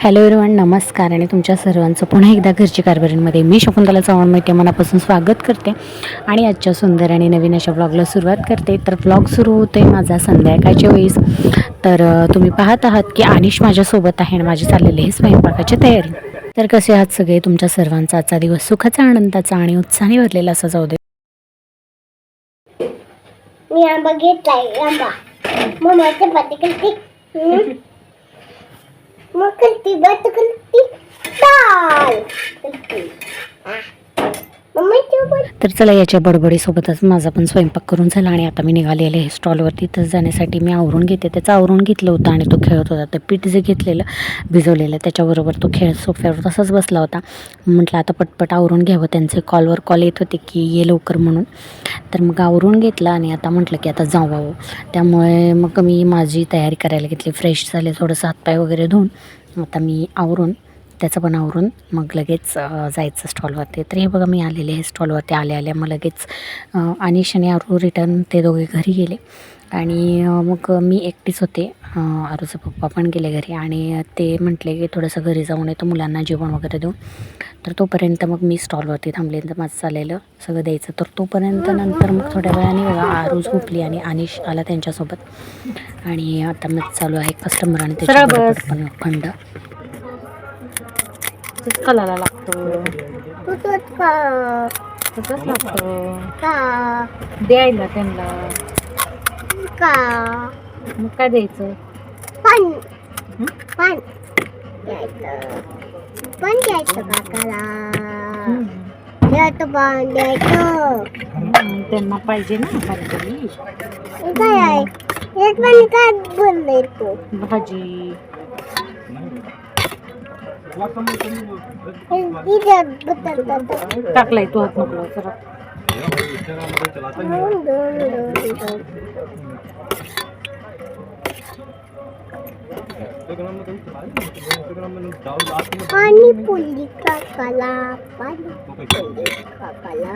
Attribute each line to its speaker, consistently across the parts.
Speaker 1: Hello everyone, नमस्कार आणि तुमच्या सर्वांचं पुन्हा एकदा घरची कारभारीमध्ये मी शकुंतला चव्हाण मैते मनापासून स्वागत करते आणि आजच्या सुंदर आणि नवीन अशा ब्लॉगला सुरुवात करते. तर ब्लॉग सुरू होते माझा संध्याकाळच्या वेळेस. तर तुम्ही पाहत आहात की अनिश माझ्यासोबत आहे आणि माझी चाललेली आहे स्वयंपाकाची तयारी. तर कसे आहात सगळे? तुमच्या सर्वांचा आजचा दिवस सुखाचा, आनंदाचा आणि उत्साहाने भरलेला असा जाऊ दे.
Speaker 2: मी आंबा घेतलाय. आंबा मम्मा चपाती करते. मग करते भात करते डाळ करते. मम्मी चपाती.
Speaker 1: तर चला, याच्या बडबडीसोबतच माझा पण स्वयंपाक करून झाला आणि आता मी निघालेले आहे स्टॉलवरती. तर जाण्यासाठी मी आवरून घेते. त्याचं आवरून घेतलं होतं आणि तो खेळत होता. तर पीठ जे घेतलेलं भिजवलेलं त्याच्याबरोबर तो खेळत सोफ्यावर तसाच बसला होता. म्हटलं आता पटपट आवरून घ्यावं, त्यांचे कॉलवर कॉल येत होते की ये लवकर म्हणून. तर मग आवरून घेतलं आणि आता म्हटलं की आता जावावं. त्यामुळे मग मी माझी तयारी करायला घेतली. फ्रेश झाले, थोडंसं हातपाय वगैरे धुवून आता मी आवरून त्याचं पण आवरून मग लगेच जायचं स्टॉलवरती. तर हे बघा, मी आलेले आहे स्टॉलवरती. आल्या मग लगेच अनिश आणि आरू रिटर्न ते दोघे घरी गेले आणि मग मी एकटीच होते. आरूचे पप्पा पण गेले घरी आणि ते म्हटले की थोडंसं घरी जाऊन येतो, मुलांना जेवण वगैरे देऊन. तर तोपर्यंत मग मी स्टॉलवरती थांबले. तर माझं चाललेलं सगळं द्यायचं. तर तोपर्यंत नंतर मग थोड्या वेळाने बघा आरू झोपली आणि अनिश आला त्यांच्यासोबत. आणि आता मग चालू आहे कस्टमर आणि त्याची पण खंड कलाला लागतो.
Speaker 2: तुझंच का
Speaker 1: तसंच लागतं
Speaker 2: का
Speaker 1: द्यायला त्यांना.
Speaker 2: का
Speaker 1: मग काय द्यायचं?
Speaker 2: पण पण द्यायचं. पण द्यायचं काकाला. द्यायचं पण द्यायचं.
Speaker 1: त्यांना पाहिजे ना काहीतरी.
Speaker 2: काय आहे एक पण काय बोलले तू?
Speaker 1: भाजी टाकलाय तू हात नको जरा.
Speaker 2: पाणी पुली काकाला. पाणी पुली काकाला.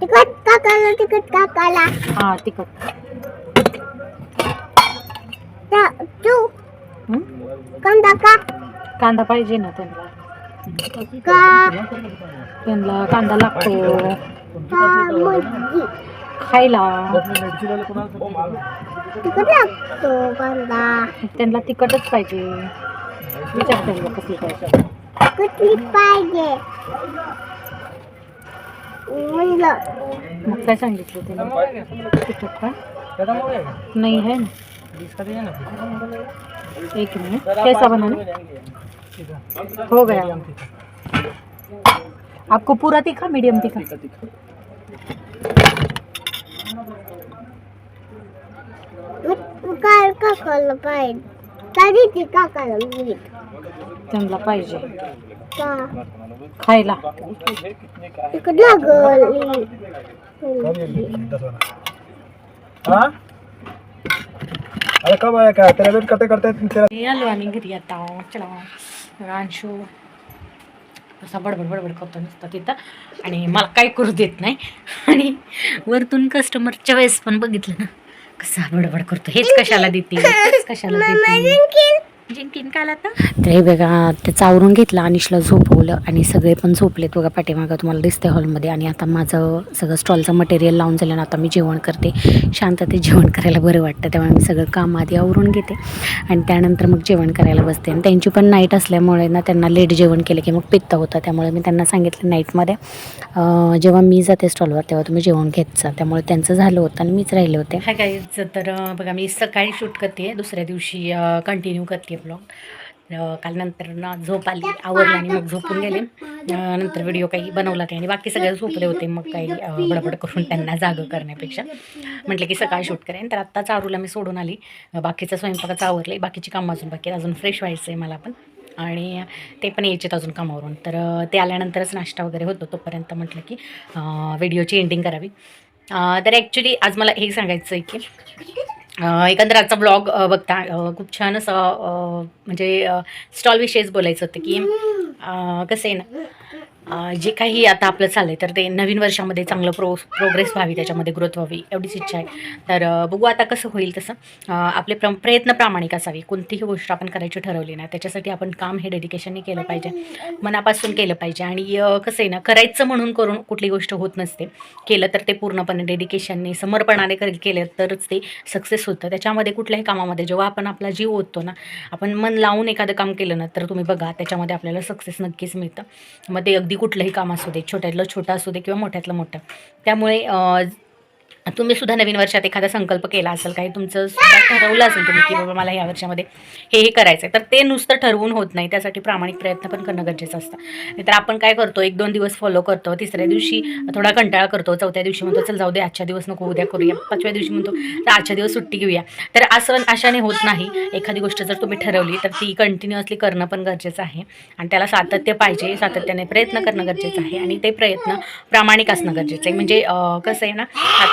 Speaker 2: तिकट काकाला. तिकट काकाला.
Speaker 1: हा, तिखट.
Speaker 2: तू कांदा का
Speaker 1: कांदा पाहिजे ना त्यांना.
Speaker 2: का
Speaker 1: त्यांना कांदा लागतो
Speaker 2: मज्जी
Speaker 1: खायला.
Speaker 2: तिकट लागतो कांदा.
Speaker 1: त्यांना तिखटच पाहिजे. विचार त्यांना कसली पाहिजे.
Speaker 2: कुठली पाहिजे म्हणलं.
Speaker 1: मग काय सांगितलं त्याने? तिखट का नाही है ना. एक मिनट, कैसा बनाना? हो गया. आपको पूरा तीखा, मीडियम तीखा?
Speaker 2: काय काकाला पाहिजे तरी ती काकाला मीठ
Speaker 1: त्यांना पाहिजे
Speaker 2: का
Speaker 1: खायला.
Speaker 2: तिकट लागल.
Speaker 3: अरे कब आया क्या तेरा वेट करते करते तेरा
Speaker 1: आलो आम्ही घरी आता. चला, अंशू असा बडबड करतो नुसता तिथं आणि मला काय करू देत नाही. आणि वरतून कस्टमरच्या वेळेस पण बघितलं ना कसा बडबड करतो. हेच कशाला देते, हेच कशाला देते. जिंकीन काल आता. तर हे बघा, त्याचं आवरून घेतलं, अनिशला झोपवलं आणि सगळे पण झोपलेत बघा पाठीमागं तुम्हाला दिसते हॉलमध्ये. आणि आता माझं सगळं स्टॉलचं मटेरियल लावून झालं ना, आता मी जेवण करते. शांततेत जेवण करायला बरं वाटतं, त्यामुळे मी सगळं काम आधी आवरून घेते आणि त्यानंतर मग जेवण करायला बसते. आणि त्यांची पण नाईट असल्यामुळे ना त्यांना लेट जेवण केलं की मग पित्त होतं. त्यामुळे मी त्यांना सांगितलं नाईटमध्ये जेव्हा मी जाते स्टॉलवर तेव्हा तुम्ही जेवण घेत जा. त्यामुळे त्यांचं झालं होतं आणि मीच राहिले होते. हाय गाईज, तर बघा मी सकाळी शूट करते, दुसऱ्या दिवशी कंटिन्यू करते ब्लॉग. काल नंतर ना झोप आली, आवरलं आणि मग झोपून गेले. नंतर व्हिडिओ काही बनवला नाही आणि बाकी सगळे झोपले होते. मग काही बडबड करून त्यांना जागं करण्यापेक्षा म्हटलं की सकाळी शूट करेन. तर आत्ताच आरूला मी सोडून आली. बाकीचं स्वयंपाकाचं आवरलं, बाकीची कामं अजून बाकी, अजून फ्रेश व्हायचं आहे मला पण. आणि ते पण यायचेत अजून कामावरून. तर ते आल्यानंतरच नाश्ता वगैरे होतो. तोपर्यंत म्हटलं की व्हिडिओची एंडिंग करावी. तर ॲक्च्युली आज मला हे सांगायचं आहे की एकंदर आजचा ब्लॉग बघता खूप छान असं म्हणजे स्टॉलविषयीच बोलायचं होतं की कसं आहे ना, जे काही आता आपलं चाललं आहे तर ते नवीन वर्षामध्ये चांगलं प्रोग्रेस व्हावी, त्याच्यामध्ये ग्रोथ व्हावी एवढीच इच्छा आहे. तर बघू आता कसं होईल तसं. आपले प्रयत्न प्रामाणिक असावे. कोणतीही गोष्ट आपण करायची ठरवली ना त्याच्यासाठी आपण काम हे डेडिकेशनने केलं पाहिजे, मनापासून केलं पाहिजे. आणि कसं आहे ना, करायचं म्हणून करून कुठली गोष्ट होत नसते. केलं तर ते पूर्णपणे डेडिकेशनने समर्पणाने केलं तरच ते सक्सेस होतं. त्याच्यामध्ये कुठल्याही कामामध्ये जेव्हा आपण आपला जीव ओततो ना, आपण मन लावून एखादं काम केलं ना तर तुम्ही बघा त्याच्यामध्ये आपल्याला सक्सेस नक्कीच मिळतं. मग ते अगदी कुठलंही काम असू दे, छोट्यातलं छोटं असू दे किंवा मोठ्यातलं मोठं. त्यामुळे तुम्ही सुद्धा नवीन वर्षात एखादा संकल्प केला असेल, काही तुमचं सुद्धा ठरवलं असेल तुम्ही की बाबा मला या वर्षामध्ये हे करायचं आहे, तर ते नुसतं ठरवून होत नाही. त्यासाठी प्रामाणिक प्रयत्न पण करणं गरजेचं असतं. नाहीतर आपण काय करतो, 1-2 दिवस फॉलो करतो, तिसऱ्या दिवशी थोडा कंटाळा करतो, चौथ्या दिवशी म्हणतो चल जाऊ दे आजच्या दिवस नको उद्या करूया, 5व्या दिवशी म्हणतो तर आजच्या दिवस सुट्टी घेऊया. तर असं अशाने होत नाही. एखादी गोष्ट जर तुम्ही ठरवली तर ती कंटिन्युअसली करणं पण गरजेचं आहे आणि त्याला सातत्य पाहिजे, सातत्याने प्रयत्न करणं गरजेचं आहे आणि ते प्रयत्न प्रामाणिक असणं गरजेचं आहे. म्हणजे कसं आहे ना,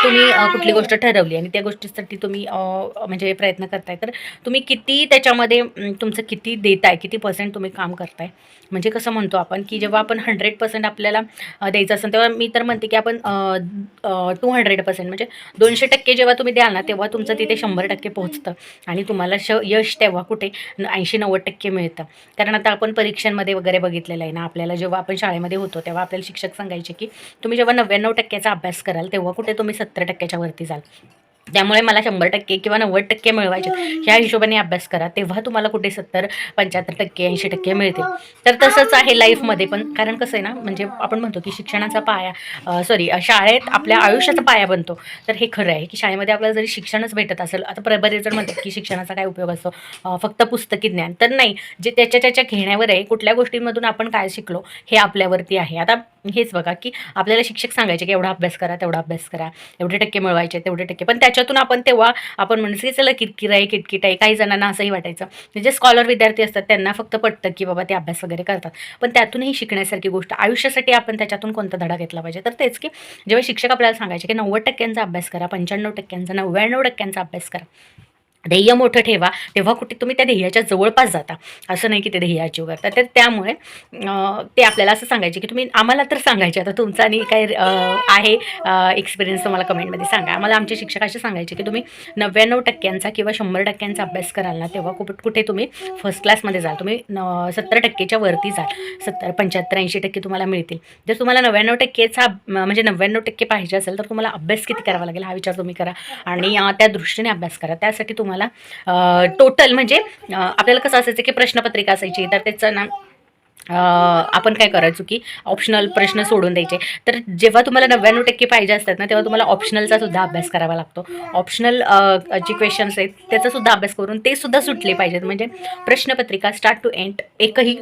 Speaker 1: तुम्ही कुठली गोष्ट ठरवली आणि त्या गोष्टीसाठी तुम्ही म्हणजे प्रयत्न करताय, तर तुम्ही किती त्याच्यामध्ये तुमचं किती देताय, किती % तुम्ही काम करताय. म्हणजे कसं म्हणतो आपण की जेव्हा आपण 100% आपल्याला द्यायचं असेल तेव्हा मी तर म्हणते की आपण 200% म्हणजे 200% जेव्हा तुम्ही द्याल ना तेव्हा तुमचं तिथे 100% पोहोचतं आणि तुम्हाला यश तेव्हा कुठे 80-90% मिळतं. कारण आता आपण परीक्षांमध्ये वगैरे बघितलेलं आहे ना, आपल्याला जेव्हा आपण शाळेमध्ये होतो तेव्हा आपल्याला शिक्षक सांगायचे की तुम्ही जेव्हा 99% अभ्यास कराल तेव्हा कुठे तुम्ही 70% वरती जाल. त्यामुळे मला 100% किंवा 90% मिळवायचे ह्या हिशोबाने अभ्यास करा, तेव्हा तुम्हाला कुठे 70-75% 80% मिळतील. तर तसंच आहे लाईफमध्ये पण. कारण कसं आहे ना, म्हणजे आपण म्हणतो की शिक्षणाचा पाया शाळेत आपल्या आयुष्याचा पाया बनतो. तर हे खरं आहे की शाळेमध्ये आपल्याला जरी शिक्षणच भेटत असेल, आता बरेच जण म्हणतात की शिक्षणाचा काय उपयोग असतो, फक्त पुस्तकी ज्ञान. तर नाही, जे त्याच्या घेण्यावर आहे, कुठल्या गोष्टींमधून आपण काय शिकलो हे आपल्यावरती आहे. आता हेच बघा की आपल्याला शिक्षक सांगायचे की एवढा अभ्यास करा, तेवढा अभ्यास करा, एवढे टक्के मिळवायचे, तेवढे टक्के. पण त्याच्यातून आपण तेव्हा आपण म्हणजे चला किटकिट आहे. काही जणांना असंही वाटायचं, म्हणजे स्कॉलर विद्यार्थी असतात त्यांना फक्त पटतं की बाबा ते अभ्यास वगैरे करतात. पण त्यातूनही शिकण्यासारखी गोष्ट आयुष्यासाठी आपण त्याच्यातून कोणता धडा घेतला पाहिजे. तर तेच की जेव्हा शिक्षक आपल्याला सांगायचे की 90% अभ्यास करा, 95%, 99% अभ्यास करा, ध्येय मोठं ठेवा, तेव्हा कुठे तुम्ही त्या ध्येयाच्या जवळपास जाता. असं नाही की ते ध्येयाची करता. तर त्यामुळे ते आपल्याला असं सांगायचे की तुम्ही आम्हाला तर सांगायचे, आता तुमचा आणि काय आहे एक्सपिरियन्स तुम्हाला कमेंटमध्ये सांगा. आम्हाला आमचे शिक्षक असे सांगायचे की तुम्ही 99% किंवा 100% अभ्यास कराल ना तेव्हा कुठे तुम्ही फर्स्ट क्लासमध्ये जाल, तुम्ही 70%च्या वरती जाल, 70, 75, 80% तुम्हाला मिळतील. जर तुम्हाला 99%चा म्हणजे 99% पाहिजे असेल तर तुम्हाला अभ्यास किती करावा लागेल हा विचार तुम्ही करा आणि त्या दृष्टीने अभ्यास करा. त्यासाठी तुम्हाला टोटल म्हणजे आपल्याला कसं असायचं की प्रश्नपत्रिका असायची, तर त्याचं ना आपण काय करायचो की ऑप्शनल प्रश्न सोडून द्यायचे. तर जेव्हा तुम्हाला 99% पाहिजे असतात ना तेव्हा तुम्हाला ऑप्शनलचा सुद्धा अभ्यास करावा लागतो. ऑप्शनल जे क्वेश्चन्स आहेत त्याचा सुद्धा अभ्यास करून ते सुद्धा सुटले पाहिजेत. म्हणजे प्रश्नपत्रिका स्टार्ट टू एंड एकही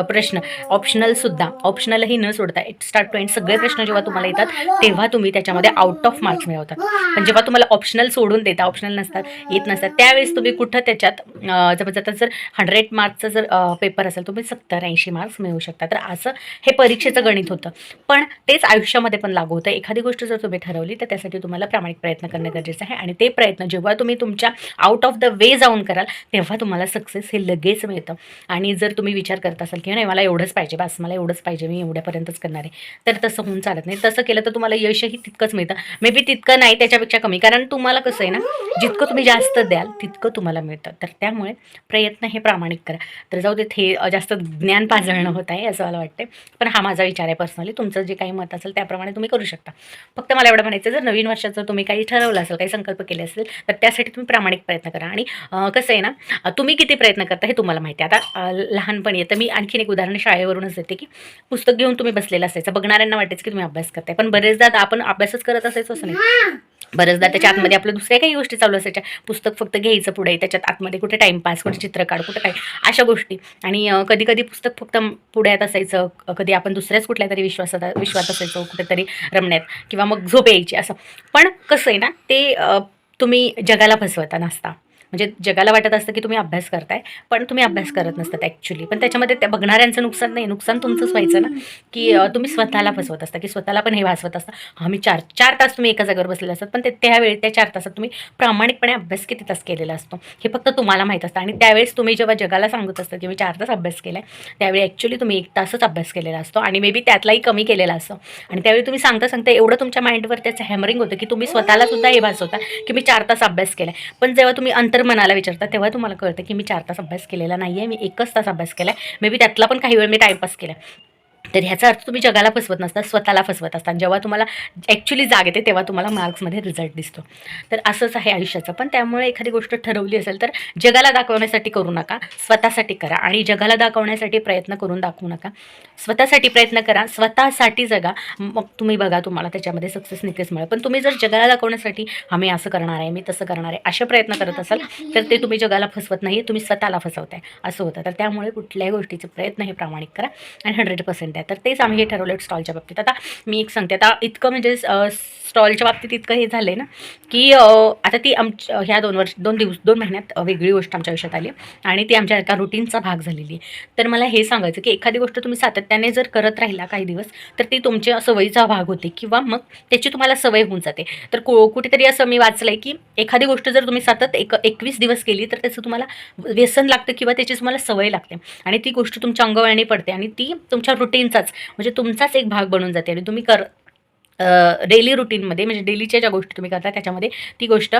Speaker 1: प्रश्न ऑप्शनलही न सोडता स्टार्ट टू एंड सगळे प्रश्न जेव्हा तुम्हाला येतात तेव्हा तुम्ही त्याच्यामध्ये आउट ऑफ मार्क्स मिळवतात. पण जेव्हा तुम्हाला ऑप्शनल सोडून देता, ऑप्शनल येत नसतात, त्यावेळेस तुम्ही कुठं त्याच्यात जर 100 मार्क्सचा जर पेपर असेल तुम्ही 70-80 मार्क्स मिळवू शकता. तर असं हे परीक्षेचं गणित होतं. पण तेच आयुष्यामध्ये पण लागू होतं. एखादी गोष्ट जर तुम्ही ठरवली तर त्यासाठी तुम्हाला प्रामाणिक प्रयत्न करणं गरजेचं आहे आणि ते प्रयत्न जेव्हा तुम्ही तुमच्या आउट ऑफ द वे जाऊन कराल तेव्हा तुम्हाला सक्सेस हे लगेच मिळतं. आणि जर तुम्ही विचार करत असाल की नाही मला एवढंच पाहिजे, बस मला एवढंच पाहिजे, मी एवढ्यापर्यंतच करणार आहे, तर तसं होऊन चालत नाही. तसं केलं तर तुम्हाला यशही तितकंच मिळतं, मे बी तितकं नाही त्याच्यापेक्षा कमी. कारण तुम्हाला कसं आहे ना, जितकं तुम्ही जास्त द्याल तितकं तुम्हाला मिळतं. तर त्यामुळे प्रयत्न हे प्रामाणिक करा. तर जाऊ देत, हे जास्त ज्ञान पाजळणं होत आहे असं मला वाटते. पण हा माझा विचार आहे पर्सनली. तुमचं जे काही मत असेल त्याप्रमाणे तुम्ही करू शकता. फक्त मला एवढं म्हणायचं, जर नवीन वर्षाचं तुम्ही काही ठरवलं असेल, काही संकल्प केले असेल तर त्यासाठी तुम्ही प्रामाणिक प्रयत्न करा. आणि कसं आहे ना, तुम्ही किती प्रयत्न करता हे तुम्हाला माहिती आहे. आता लहानपणी तर मी आणखीन एक उदाहरण शाळेवरूनच देते की पुस्तक घेऊन तुम्ही बसलेलं असायचं, बघणाऱ्यांना वाटायचं की तुम्ही अभ्यास करताय, पण बरेचदा आपण अभ्यासच करत असायचो असं नाही. बरेचदा त्याच्या आतमध्ये आपल्या दुसऱ्या काही गोष्टी चालू असायच्या. पुस्तक फक्त घ्यायचं पुढे, त्याच्यात आतमध्ये कुठे टाईमपास, कुठे चित्र काढ, कुठे काय अशा गोष्टी. आणि कधी कधी पुस्तक फक्त पुढ्यात असायचं, कधी आपण दुसऱ्याच कुठल्या तरी विश्वात असायचो, कुठेतरी रमण्यात, किंवा मग झोप यायची असं. पण कसं आहे ना, ते तुम्ही जगाला फसवता नसता. म्हणजे जगाला वाटत असतं की तुम्ही अभ्यास करताय, पण तुम्ही अभ्यास करत नसतात ॲक्च्युली. पण त्याच्यामध्ये त्या बघणाऱ्यांचं नुकसान नाही, नुकसान तुमचंच व्हायचं ना, की तुम्ही स्वतःला फसवत असता, की स्वतःला पण हे भासवत असता, हां मी 4 तास तुम्ही एका जागेवर बसलेले असतात, पण त्यावेळी त्या 4 तासात तुम्ही प्रामाणिकपणे अभ्यास किती तास केलेला असतो हे फक्त तुम्हाला माहीत असतं. आणि त्यावेळेस तुम्ही जेव्हा जगाला सांगत असता की मी 4 तास अभ्यास केला आहे, त्यावेळी ॲक्च्युली तुम्ही 1 तासच अभ्यास केलेला असतो आणि मे बी त्यातलाही कमी केलेला असतो. आणि त्यावेळी तुम्ही सांगता एवढं तुमच्या माइंडवर त्याचं हॅमरिंग होतं की तुम्ही स्वतःला सुद्धा हे भासवता की मी 4 तास अभ्यास केला आहे. पण जेव्हा तुम्ही अंतर्मनाला विचारता तेव्हा तुम्हाला कळतं की मी 4 तास अभ्यास केलेला नाही आहे, मी 1च तास अभ्यास केला आहे, मे बी त्यातला पण काही वेळ मी टाईमपास केला. तर ह्याचा अर्थ तुम्ही जगाला फसवत नसता, स्वतःला फसवत असता. जेव्हा तुम्हाला ॲक्च्युली जाग येते तेव्हा तुम्हाला मार्क्समध्ये रिझल्ट दिसतो. तर असंच आहे आयुष्याचं. पण त्यामुळे एखादी गोष्ट ठरवली असेल तर जगाला दाखवण्यासाठी करू नका, स्वतःसाठी करा. आणि जगाला दाखवण्यासाठी प्रयत्न करून दाखवू नका, स्वतःसाठी प्रयत्न करा, स्वतःसाठी जगा. मग तुम्ही बघा तुम्हाला त्याच्यामध्ये सक्सेस नक्कीच मिळेल. पण तुम्ही जर जगाला दाखवण्यासाठी आम्ही असं करणार आहे, मी तसं करणार आहे, असे प्रयत्न करत असाल तर ते तुम्ही जगाला फसवत नाही, तुम्ही स्वतःला फसवताय असं होतं. तर त्यामुळे कुठल्याही गोष्टीचे प्रयत्न हे प्रामाणिक करा आणि 100% आहे. तर तेच आम्ही हे ठरवलं स्टॉलच्या बाबतीत. आता मी एक सांगते, आता इतकं म्हणजे स्टॉलच्या बाबतीत इतकं हे झालं आहे ना की आता ती ह्या 2 महिन्यात वेगळी गोष्ट आमच्या आयुष्यात आली आणि ती आमच्या एका रुटीनचा भाग झालेली आहे. तर मला हे सांगायचं की एखादी गोष्ट तुम्ही सातत्याने जर करत राहिला काही दिवस तर ती तुमच्या सवयीचा भाग होते किंवा मग त्याची तुम्हाला सवय होऊन जाते. तर कुठेतरी असं मी वाचलं आहे की एखादी गोष्ट जर तुम्ही सतत 21 दिवस केली तर त्याचं तुम्हाला व्यसन लागतं किंवा त्याची तुम्हाला सवय लागते आणि ती गोष्ट तुमच्या अंगवळणी पडते आणि ती तुमच्या रुटीनचाच म्हणजे तुमचाच एक भाग बनून जाते आणि तुम्ही डेली रुटीनमध्ये म्हणजे डेलीच्या ज्या गोष्टी तुम्ही करता त्याच्यामध्ये ती गोष्ट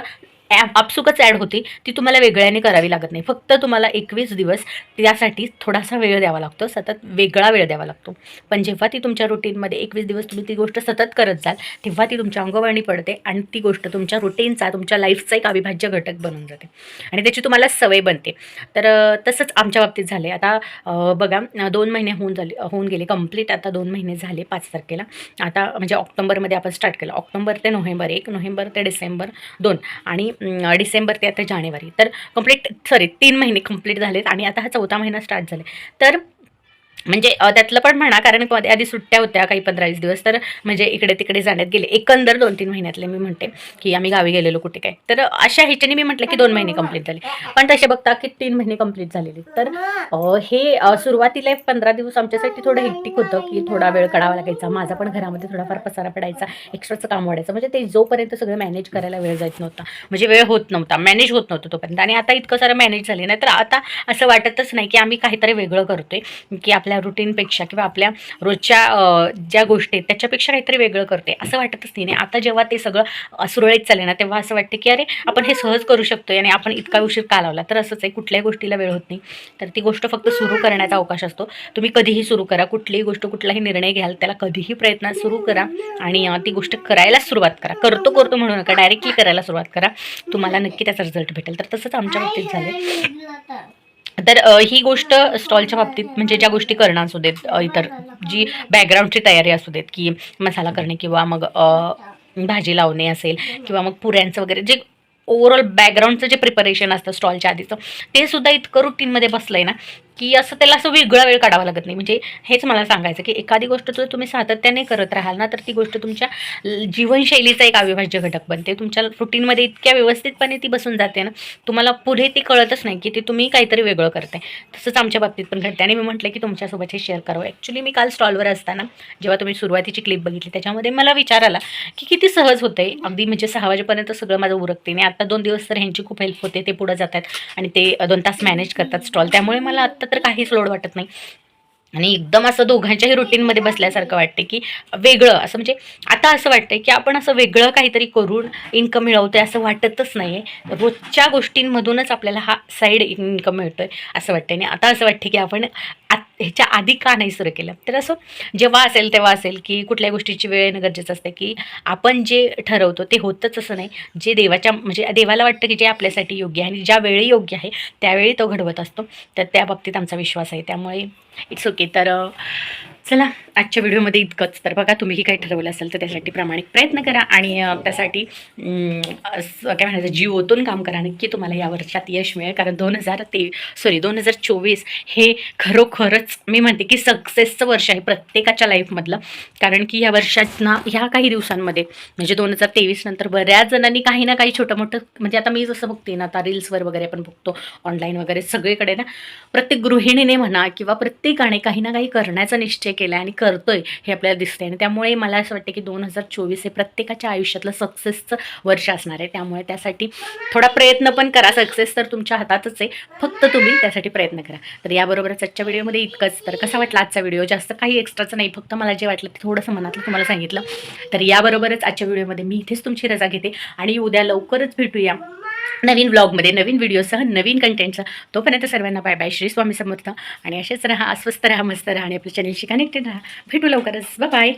Speaker 1: आपसुकच ॲड होती, ती तुम्हाला वेगळ्याने करावी लागत नाही. फक्त तुम्हाला 21 दिवस त्यासाठी थोडासा वेळ द्यावा लागतो, सतत वेगळा वेळ द्यावा लागतो. पण जेव्हा ती तुमच्या रुटीनमध्ये 21 दिवस तुम्ही ती गोष्ट सतत करत जाल तेव्हा ती तुमच्या अंगवळणी पडते आणि ती गोष्ट तुमच्या रुटीनचा, तुमच्या लाईफचा एक अविभाज्य घटक बनून जाते आणि त्याची तुम्हाला सवय बनते. तर तसंच आमच्या बाबतीत झाले. आता बघा 2 महिने होऊन गेले कंप्लीट. आता 2 महिने झाले 5 तारखेला. आता म्हणजे ऑक्टोबरमध्ये आपण स्टार्ट केलं, ऑक्टोबर ते नोव्हेंबर 1, नोव्हेंबर ते डिसेंबर 2 आणि डिसेंबर ते आता जानेवारी. तर 3 महिने कंप्लीट झालेत आणि आता हा 4था महिना स्टार्ट झाला. तर म्हणजे त्यातलं पण म्हणा कारण आधी सुट्ट्या होत्या काही 15-20 दिवस, तर म्हणजे इकडे तिकडे जाण्यात गेले. एकंदर 2-3 महिन्यातले मी म्हणते की आम्ही गावी गेलेलो कुठे काय. तर अशा ह्याच्याने मी म्हटलं की 2 महिने कंप्लीट झाले, पण तसे बघता की 3 महिने कंप्लीट झालेले. तर हे सुरुवातीला 15 दिवस आमच्यासाठी थोडं हेक्टिक होतं की थोडा वेळ काढावा लागायचा. माझा पण घरामध्ये थोडाफार पसारा पडायचा, एक्स्ट्राचं काम वाढायचं. म्हणजे ते जोपर्यंत सगळं मॅनेज करायला वेळ जात नव्हता, म्हणजे वेळ होत नव्हता, मॅनेज होत नव्हतं तोपर्यंत. आणि आता इतकं सारं मॅनेज झाले नाही तर आता असं वाटतच नाही की आम्ही काहीतरी वेगळं करतोय, की आपल्या रुटीनपेक्षा किंवा आपल्या रोजच्या ज्या गोष्टी आहेत त्याच्यापेक्षा काहीतरी वेगळं करते असं वाटतच नाही. आता जेव्हा ते सगळं सुरळीत चालले ना तेव्हा असं वाटतं की अरे आपण हे सहज करू शकतोय आणि आपण इतका उशीर का लावला. तर असंच आहे, कुठल्याही गोष्टीला वेळ होत नाही. तर ती गोष्ट फक्त सुरू करण्याचा अवकाश असतो. तुम्ही कधीही सुरू करा, कुठलीही गोष्ट, कुठलाही निर्णय घ्याल त्याला कधीही प्रयत्न सुरू करा आणि ती गोष्ट करायलाच सुरुवात करा. करतो म्हणू नका, डायरेक्टली करायला सुरुवात करा, तुम्हाला नक्की त्याचा रिझल्ट भेटेल. तर तसंच आमच्या बाबतीत झालं. तर ही गोष्ट स्टॉलच्या बाबतीत म्हणजे ज्या गोष्टी करणं असू देत, इतर जी बॅकग्राऊंडची तयारी असू देत की मसाला करणे किंवा मग भाजी लावणे असेल किंवा मग पुऱ्यांचं वगैरे जे ओव्हरऑल बॅकग्राऊंडचं जे प्रिपरेशन असतं स्टॉलच्या आधीचं ते सुद्धा इतकं रुटीनमध्ये बसलं आहे ना की असं त्याला असं वेगळा वेळ काढावा लागत नाही. म्हणजे हेच मला सांगायचं की एखादी गोष्ट जर तुम्ही सातत्याने करत राहाल ना तर ती गोष्ट तुमच्या जीवनशैलीचा एक अविभाज्य घटक बनते. तुमच्या रुटीनमध्ये इतक्या व्यवस्थितपणे ती बसून जाते ना, तुम्हाला पुढे ती कळतच नाही की ते तुम्ही काहीतरी वेगळं करताय. तसंच आमच्या बाबतीत पण घडते आणि मी म्हटलं की तुमच्यासोबत हे शेअर करावं. ॲक्च्युली मी काल स्टॉलवर असताना जेव्हा तुम्ही सुरुवातीची क्लिप बघितली त्याच्यामध्ये मला विचार आला की किती सहज होते, अगदी म्हणजे 6 वाजेपर्यंत सगळं माझं उरकते. आणि आता 2 दिवस तर ह्यांची खूप हेल्प होते, ते पुढे जातात आणि ते 2 तास मॅनेज करतात स्टॉल. त्यामुळे मला आत्ता तर काहीच लोड वाटत नाही आणि एकदम असं दोघांच्याही रुटीनमध्ये बसल्यासारखं वाटते की वेगळं असं. म्हणजे आता असं वाटतंय की आपण असं वेगळं काहीतरी करून इन्कम मिळवतोय असं वाटतच नाही आहे. रोजच्या गोष्टींमधूनच आपल्याला हा साईड इन्कम मिळतोय असं वाटतं. आणि आता असं वाटतं की आपण ह्याच्या आधी का नाही सुरू केलं. तर असं जेव्हा असेल तेव्हा असेल की कुठल्याही गोष्टीची वेळ येणं गरजेचं असतं, की आपण जे ठरवतो ते होतच असं नाही. जे म्हणजे देवाला वाटतं की जे आपल्यासाठी योग्य आहे आणि ज्या वेळी योग्य आहे त्यावेळी तो घडवत असतो. तर त्या बाबतीत आमचा विश्वास आहे. त्यामुळे इट्स ओके. तर चला आजच्या व्हिडिओमध्ये इतकंच. तर बघा तुम्हीही काही ठरवलं असेल तर त्यासाठी प्रामाणिक प्रयत्न करा आणि त्यासाठी काय म्हणायचं जीव काम करा. नक्की तुम्हाला या वर्षात यश मिळेल. कारण 2024 हे खरोखरच मी म्हणते की सक्सेसचं वर्ष आहे प्रत्येकाच्या लाईफमधलं. कारण की या वर्षात ना ह्या काही दिवसांमध्ये म्हणजे 2023 नंतर बऱ्याच जणांनी काही ना काही छोटं मोठं म्हणजे आता मी जसं बघते ना आता रील्सवर वगैरे पण बघतो ऑनलाईन वगैरे सगळीकडे ना प्रत्येक गृहिणीने म्हणा किंवा प्रत्येकाने काही ना काही करण्याचा निश्चय केला आणि करतोय हे आपल्याला दिसतंय. आणि त्यामुळे मला असं वाटतं की 2024 हे प्रत्येकाच्या आयुष्यातलं सक्सेसचं वर्ष असणार आहे. त्यामुळे त्यासाठी थोडा प्रयत्न पण करा. सक्सेस तर तुमच्या हातातच आहे, फक्त तुम्ही त्यासाठी प्रयत्न करा. तर याबरोबरच आजच्या व्हिडिओमध्ये इतकंच. तर कसा वाटला आजचा व्हिडिओ? जास्त काही एक्स्ट्राचं नाही, फक्त मला जे वाटलं ते थोडंसं मनातलं तुम्हाला सांगितलं. तर याबरोबरच आजच्या व्हिडिओमध्ये मी इथेच तुमची रजा घेते आणि उद्या लवकरच भेटूया नवीन व्लॉगमध्ये, नवीन व्हिडिओसह, नवीन कंटेंटसह. तोपर्यंत सर्वांना बाय बाय. श्री स्वामी समर्थ. आणि असेच राहा, अस्वस्थ राहा, मस्त राहा आणि आपल्या चॅनलशी कनेक्टेड राहा. भेटू लवकरच. Bye bye.